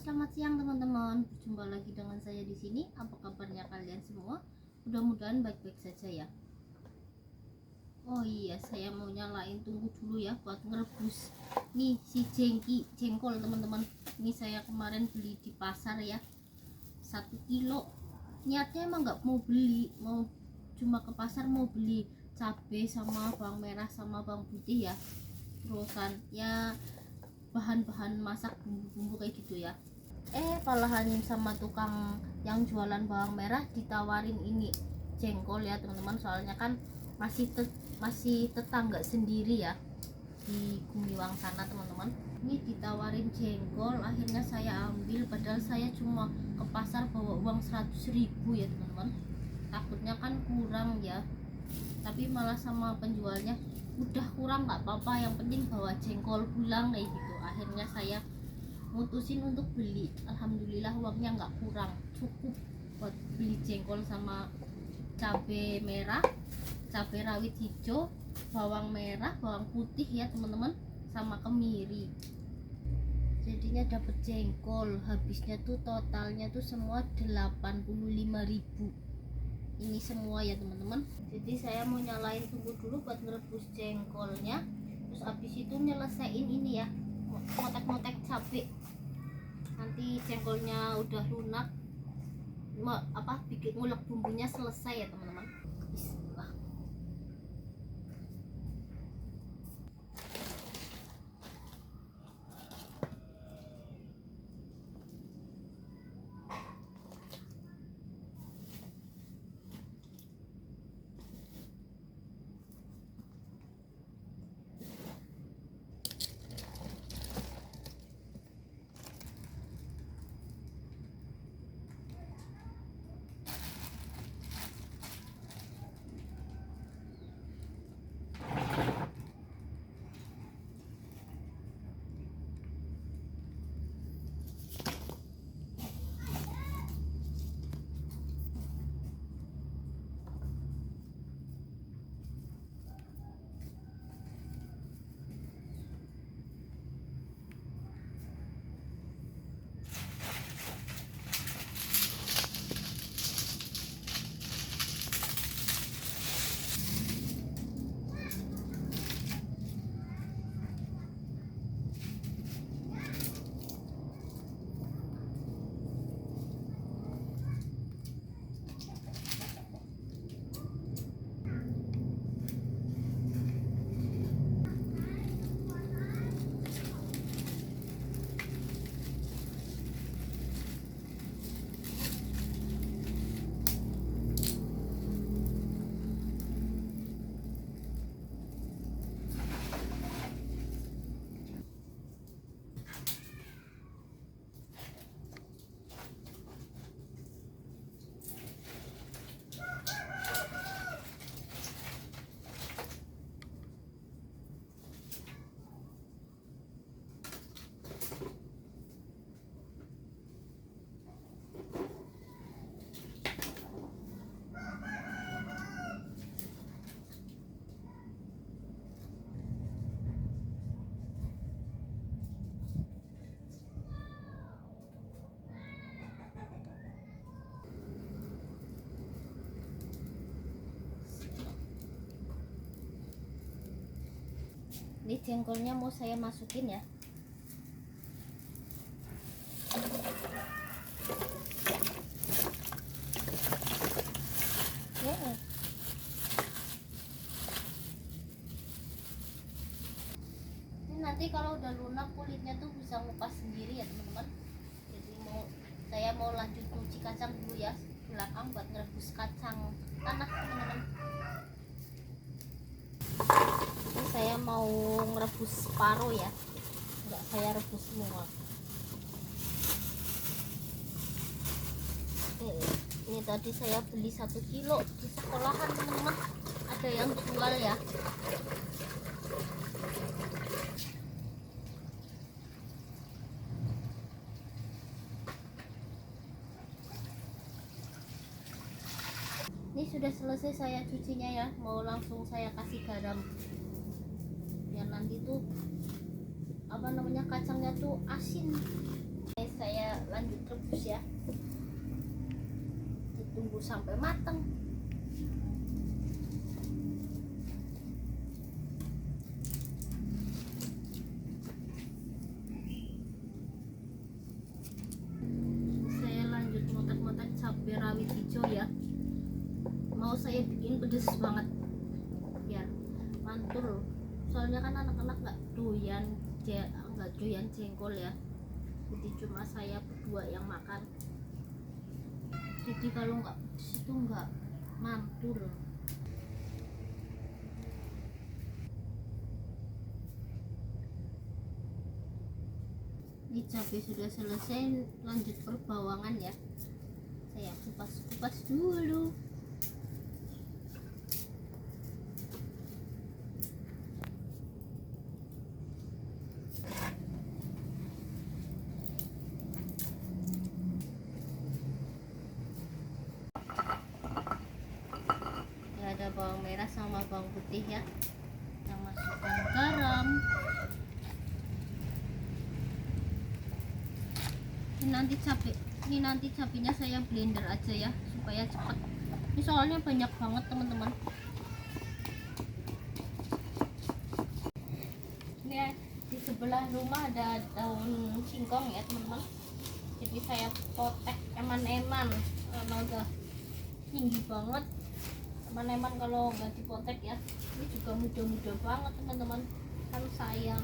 selamat siang teman-teman. Berjumpa lagi dengan saya di sini. Apa kabarnya kalian semua? Mudah-mudahan baik-baik saja ya. Oh iya, saya mau nyalain, tunggu dulu ya buat ngerebus nih si jengkol teman-teman. Ini saya kemarin beli di pasar ya, 1 kilo. Niatnya emang nggak mau beli, mau cuma ke pasar mau beli cabai sama bawang merah sama bawang putih ya. Terusan ya bahan-bahan masak, bumbu-bumbu kayak gitu ya. Malahan sama tukang yang jualan bawang merah ditawarin ini jengkol ya teman-teman, soalnya kan masih tetangga sendiri ya di Gumiwang sana teman-teman. Ini ditawarin jengkol, akhirnya saya ambil, padahal saya cuma ke pasar bawa uang 100.000 ya teman-teman. Takutnya kan kurang ya, tapi malah sama penjualnya udah kurang nggak apa-apa, yang penting bawa jengkol pulang kayak gitu. Akhirnya saya mutusin untuk beli. Alhamdulillah uangnya nggak kurang, cukup buat beli jengkol sama cabai merah, cabai rawit hijau, bawang merah, bawang putih ya teman-teman, sama kemiri. Jadinya dapet jengkol, habisnya tuh totalnya tuh semua 85.000 ini semua ya teman-teman. Jadi saya mau nyalain, tunggu dulu buat ngerebus jengkolnya, terus habis itu nyelesain ini ya, motek-motek cabai. Nanti jengkolnya udah lunak, bikin ngulek bumbunya selesai ya teman-teman. Bismillah. Ini jengkolnya mau saya masukin ya. Ini nanti kalau udah lunak kulitnya tuh bisa ngupas sendiri ya teman-teman. Jadi saya mau lanjut cuci kacang dulu ya belakang buat ngerebus kacang tanah teman-teman. Ini saya mau ngerebus separuh ya, enggak saya rebus semua. Ini tadi saya beli 1 kilo di sekolahan teman-teman, ada yang jual ya. Ini sudah selesai saya cucinya ya, mau langsung saya kasih garam biar nanti tuh kacangnya tuh asin. saya lanjut rebus ya, ditunggu sampai matang. Saya lanjut motak-motak cabai rawit hijau ya, mau saya bikin pedes banget biar mantul, soalnya kan anak-anak nggak doyan jengkol ya, jadi cuma saya berdua yang makan, jadi kalau nggak pedes itu nggak mantul. Ini cabai sudah selesai, lanjut perbawangan ya, saya kupas-kupas dulu. Ada bawang merah sama bawang putih ya, kita masukkan garam. Ini nanti cabenya saya blender aja ya supaya cepat, ini soalnya banyak banget teman-teman. Ini ya, di sebelah rumah ada daun singkong ya teman-teman, jadi saya potek eman-eman karena udah tinggi banget. Eman-eman kalau nggak dipotek ya, ini juga muda-muda banget teman-teman, kan sayang.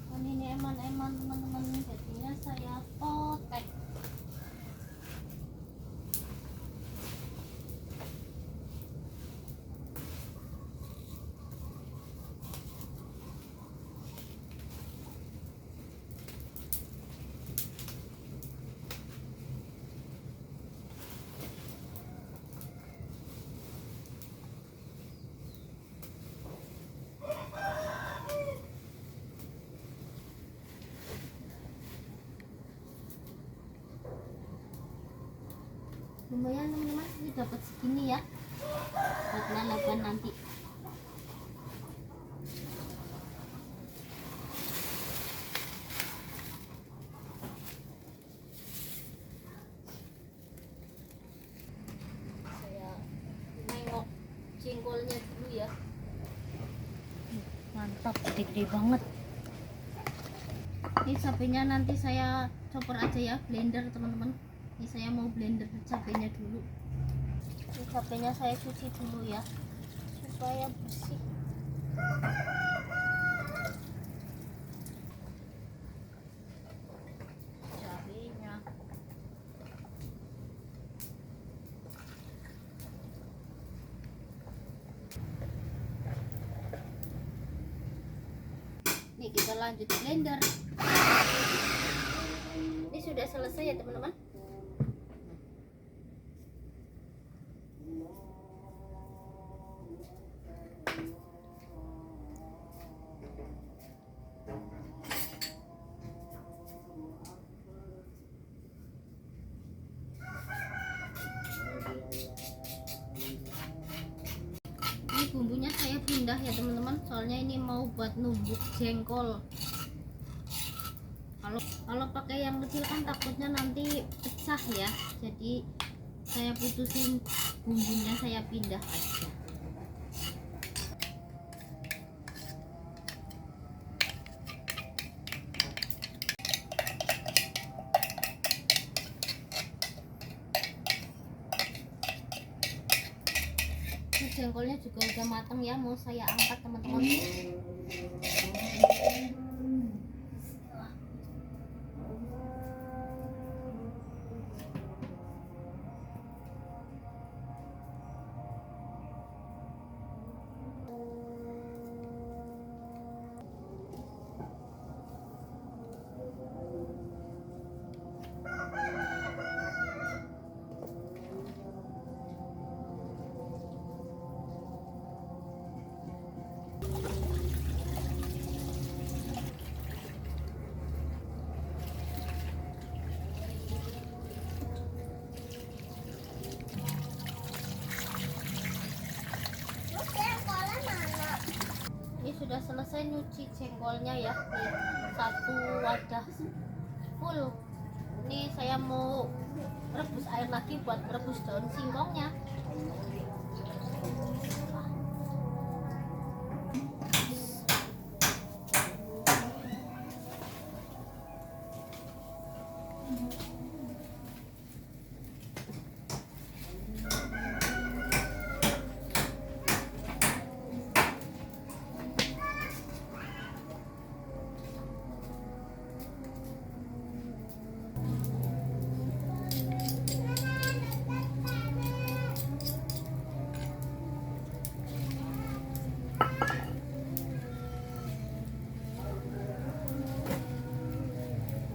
Dan ini eman-eman teman-teman, jadinya saya potek. Lumayan teman-teman, ini dapat segini ya buat lalapan nanti. Saya nengok jengkolnya dulu ya, mantap, gede-gede banget. Ini cabenya nanti saya chopper aja ya, blender teman-teman. Ini saya mau blender cabenya dulu. Ini cabenya saya cuci dulu ya supaya bersih. Cabenya ini kita lanjut blender. Ini sudah selesai ya teman-teman. Ini bumbunya saya pindah ya teman-teman, soalnya ini mau buat numbuk jengkol. Kalau pakai yang kecil kan takutnya nanti pecah ya, jadi saya putusin bumbunya, saya pindah aja. Ini jengkolnya juga udah matang ya, mau saya angkat teman-teman. nyuci jengkolnya ya, nih satu wadah full. Ini saya mau rebus air lagi buat rebus daun singkongnya.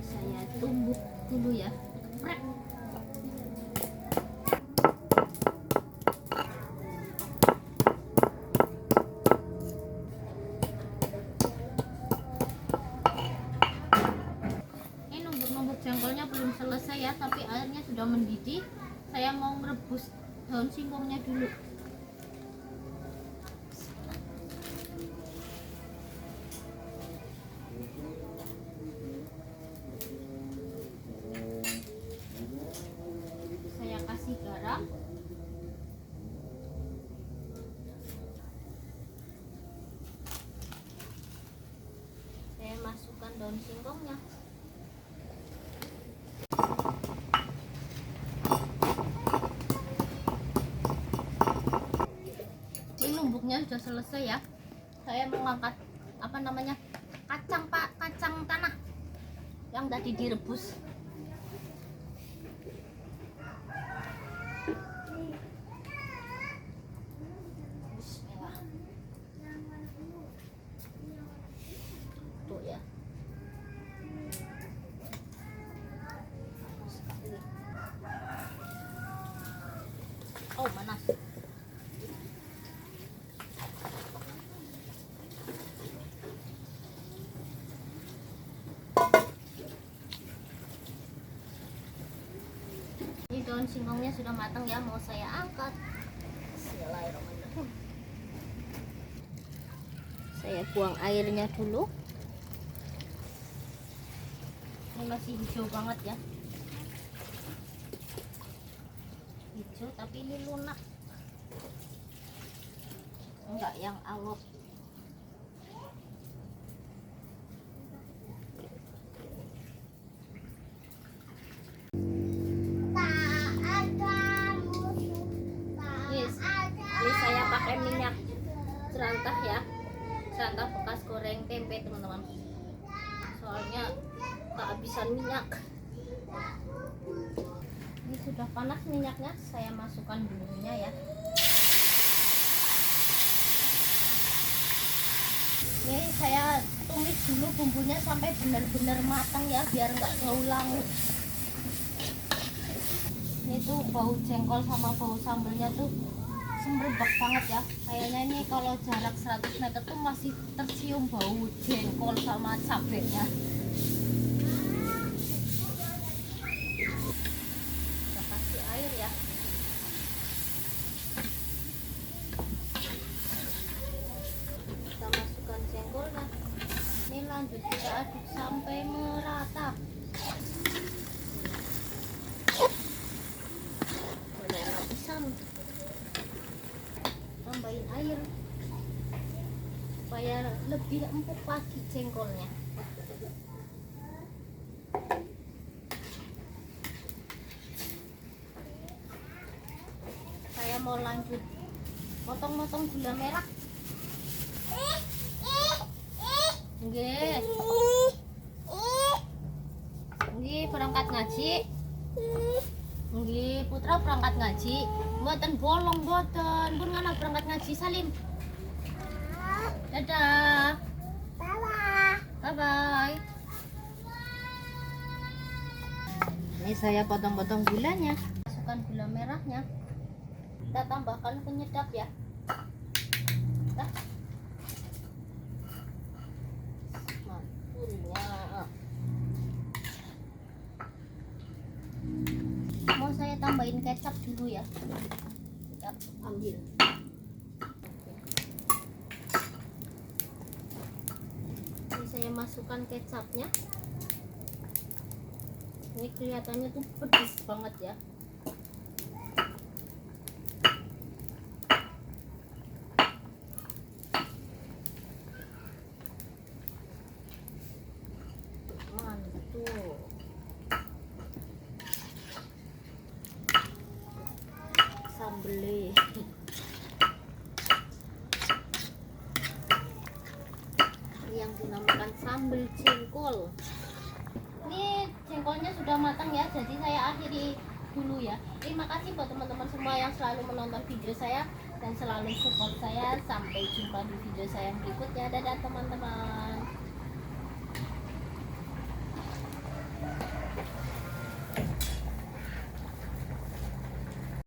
Saya tumbuk dulu ya. Prek. Ini numbuk-numbuk jengkolnya belum selesai ya, tapi airnya sudah mendidih. Saya mau merebus daun singkongnya dulu. Saya kasih garam. Saya masukkan daun singkongnya. Ini numbuknya sudah selesai ya. Saya mengangkat kacang tanah yang tadi direbus. Bismillah. Tuh ya. Panas sekali. Oh, panas. Ini daun singkongnya sudah matang ya, mau saya angkat. Bismillahirrahmanirrahim. Saya buang airnya dulu. Ini masih hijau banget ya. Hijau tapi ini lunak. Enggak yang alot. Ini saya pakai minyak serantah ya, serantah bekas goreng tempe teman-teman, soalnya kehabisan minyak. Ini sudah panas minyaknya, saya masukkan bumbunya ya. Ini saya tumis dulu bumbunya sampai benar-benar matang ya, biar nggak bau langu. Ini tuh bau jengkol sama bau sambelnya tuh semerbak banget ya. Kayaknya ini kalau jarak 100 meter tuh masih tercium bau jengkol sama cabenya. Kita kasih air ya. Kita masukkan jengkolnya. Ini lanjut kita aduk sampai merata. Banyak pisang. Tambahin air supaya lebih empuk lagi jengkolnya. Saya mau lanjut potong-potong gula merah. Nggih. Nggih, berangkat ngaji. Nggih, putra berangkat ngaji. Mboten bolong mboten. Pun ngana berangkat ngaji Salim. Dadah. Bye bye. Ini saya potong-potong gulanya. Masukkan gula merahnya. Kita tambahkan penyedap ya. Mau saya tambahin kecap dulu ya. Kita ambil. masukkan kecapnya. Ini kelihatannya tuh pedes banget ya. Mantul. Sambelnya yang dinamakan sambal jengkol. Ini jengkolnya sudah matang ya, jadi saya akhiri dulu ya. Terima kasih buat teman-teman semua yang selalu menonton video saya dan selalu support saya. Sampai jumpa di video saya berikutnya. Dadah teman-teman.